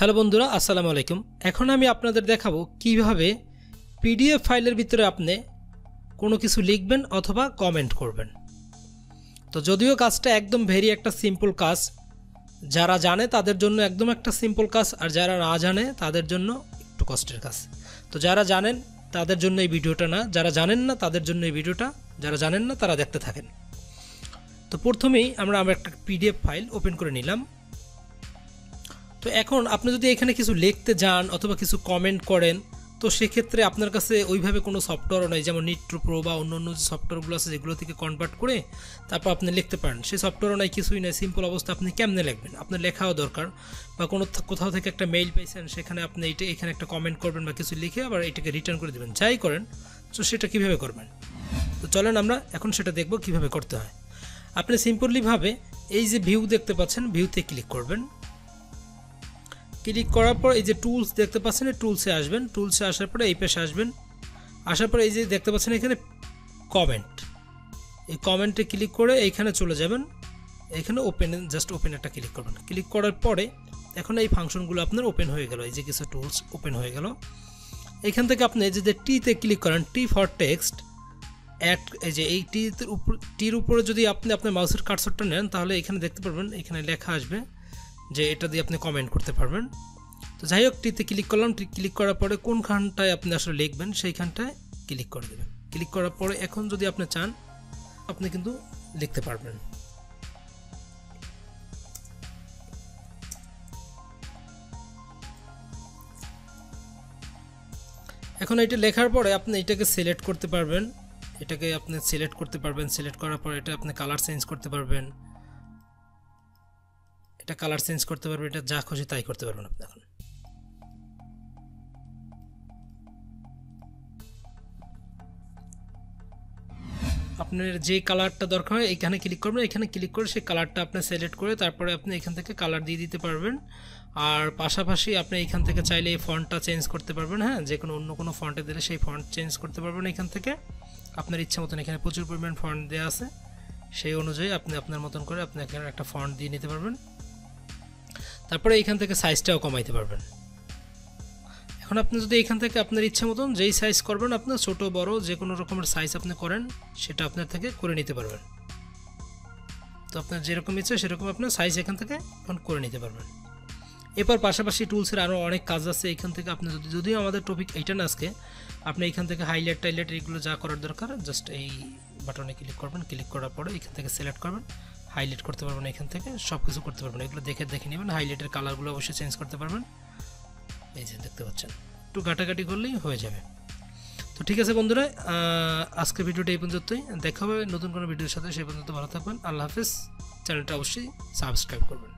Hello বন্ধুরা, আসসালামু আলাইকুম। এখন আমি আপনাদের দেখাবো কিভাবে পিডিএফ ফাইলের ভিতরে আপনি কোনো কিছু লিখবেন অথবা কমেন্ট করবেন। তো যদিও কাজটা একদম ভেরি একটা সিম্পল কাজ, যারা জানে তাদের জন্য একদম একটা সিম্পল কাজ, আর যারা না জানে তাদের জন্য একটু কষ্টের কাজ। তো যারা জানেন তাদের জন্য এই ভিডিওটা না, যারা জানেন না তাদের জন্য এই ভিডিওটা, যারা জানেন না তারা দেখতে থাকেন। তো প্রথমেই আমরা একটা পিডিএফ ফাইল ওপেন করে নিলাম। তো এখন আপনি যদি এখানে কিছু লিখতে যান অথবা কিছু কমেন্ট করেন, তো সেক্ষেত্রে আপনার কাছে ওইভাবে কোনো সফটওয়্যারও নেই, যেমন নিট্রো প্রো বা অন্য যে সফটওয়্যারগুলো আছে যেগুলো থেকে কনভার্ট করে তারপর আপনি লিখতে পারেন, সেই সফটওয়্যারও নাই, কিছুই নাই। সিম্পল অবস্থা আপনি কেমনে লিখবেন? আপনার লেখাও দরকার, বা কোথাও থেকে একটা মেইল পাইছেন, সেখানে আপনি এখানে একটা কমেন্ট করবেন বা কিছু লিখে আবার এটাকে রিটার্ন করে দেবেন, যাই করেন। তো সেটা কীভাবে করবেন? তো চলেন আমরা এখন সেটা দেখব কীভাবে করতে হয়। আপনি সিম্পলিভাবে এই যে ভিউ দেখতে পাচ্ছেন, ভিউতে ক্লিক করবেন। ক্লিক করার পর এই যে টুলস দেখতে পাচ্ছেন, এই টুলসে আসবেন। টুলসে আসার পরে এই পাশে আসবেন। আসার পরে এই যে দেখতে পাচ্ছেন এখানে কমেন্ট, এই কমেন্টে ক্লিক করে এইখানে চলে যাবেন। এখানে জাস্ট ওপেন একটা ক্লিক করবেন। ক্লিক করার পরে এখন এই ফাংশনগুলো আপনার ওপেন হয়ে গেল, এই যে কিছু টুলস ওপেন হয়ে গেল। এইখান থেকে আপনি যে টিতে ক্লিক করেন, টি ফর টেক্সট অ্যাড, এই যে এই টির উপরে যদি আপনি আপনার মাউসের কার্সরটা নেন, তাহলে এখানে দেখতে পারবেন এখানে লেখা আসবে যে এটা দিয়ে আপনি কমেন্ট করতে পারবেন। তো যাই হোক, টিতে ক্লিক করলাম। ক্লিক করার পরে কোনখানটায় আপনি আসলে লিখবেন সেইখানটায় ক্লিক করে দেবেন। ক্লিক করার পরে এখন যদি আপনি চান আপনি কিন্তু লিখতে পারবেন। এখন এটা লেখার পরে আপনি এটাকে সিলেক্ট করতে পারবেন, এটাকে আপনি সিলেক্ট করতে পারবেন। সিলেক্ট করার পরে এটা আপনি কালার চেঞ্জ করতে পারবেন, এটা কালার চেঞ্জ করতে পারবেন, এটা যা খুশি তাই করতে পারবেন আপনি। এখন আপনার যে কালারটা দরকার হয় এখানে ক্লিক করবেন। এখানে ক্লিক করে সেই কালারটা আপনি সিলেক্ট করে তারপরে আপনি এখান থেকে কালার দিয়ে দিতে পারবেন। আর পাশাপাশি আপনি এখান থেকে চাইলে এই ফন্টটা চেঞ্জ করতে পারবেন। হ্যাঁ, যে কোনো অন্য কোনো ফন্টে দিলে সেই ফন্ট চেঞ্জ করতে পারবেন এখান থেকে আপনার ইচ্ছা মতন। এখানে প্রচুর পরিমাণ ফন্ট দেওয়া আছে, সেই অনুযায়ী আপনি আপনার মতন করে আপনি এখানে একটা ফন্ট দিয়ে নিতে পারবেন। তারপরে এইখান থেকে সাইজটাও কমাইতে পারবেন। এখন আপনি যদি এখান থেকে আপনার ইচ্ছা মতন যেই সাইজ করবেন, আপনার ছোট বড় যে কোনো রকমের সাইজ আপনি করেন, সেটা আপনার থেকে করে নিতে পারবেন। তো আপনার যেরকম ইচ্ছা সেরকম আপনার সাইজ এখান থেকে এখন করে নিতে পারবেন। এরপর পাশাপাশি টুলসের আরও অনেক কাজ আছে এখান থেকে। আপনি যদিও আমাদের টপিক এইটা না আজকে, আপনি এখান থেকে হাইলাইট টাইলাইট এগুলো যা করার দরকার জাস্ট এই বাটনে ক্লিক করবেন। ক্লিক করার পরে এখান থেকে সিলেক্ট করবেন, হাইলাইট করতে পারবেন, এখান থেকে সব কিছু করতে পারবেন। এগুলো দেখে নেবেন। হাইলাইটের কালারগুলো অবশ্যই চেঞ্জ করতে পারবেন। এই যে দেখতে পাচ্ছেন, একটু ঘাটাঘাটি করলেই হয়ে যাবে। তো ঠিক আছে বন্ধুরা, আজকের ভিডিওটা এই পর্যন্তই। দেখা হবে নতুন কোনো ভিডিওর সাথে। সেই পর্যন্ত ভালো থাকবেন। আল্লাহ হাফেজ। চ্যানেলটা অবশ্যই সাবস্ক্রাইব করবেন।